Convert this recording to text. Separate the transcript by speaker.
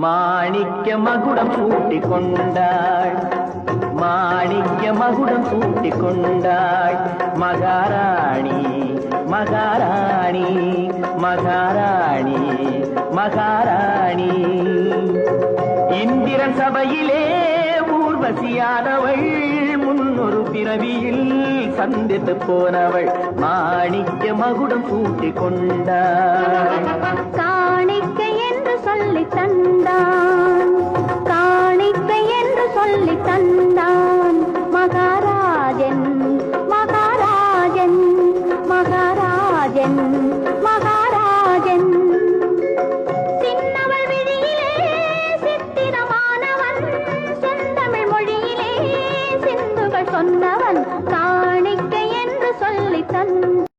Speaker 1: மாணிக்க மகுடம் சூட்டிக் கொண்டாள், மாணிக்க மகுடம் சூட்டிக் கொண்டாள். மகாராணி மகாராணி மகாராணி மகாராணி. இந்திரன் சபையிலே ஊர்வசியானவள், முன்னொரு பிறவியில் சந்தித்து போனவள். மாணிக்க மகுடம் சூட்டிக் கொண்டாள்.
Speaker 2: காணிக்கை என்று சொல்லி தந்தான், காணிக்கை என்று சொல்லி தந்தான். மகாராஜன் மகாராஜன் மகாராஜன் மகாராஜன். சின்னவள் விழியிலே சித்திரமானவன், செந்தமிழ் மொழியிலே சிந்துகள் சொன்னவன். காணிக்கை என்று சொல்லி தந்தான்.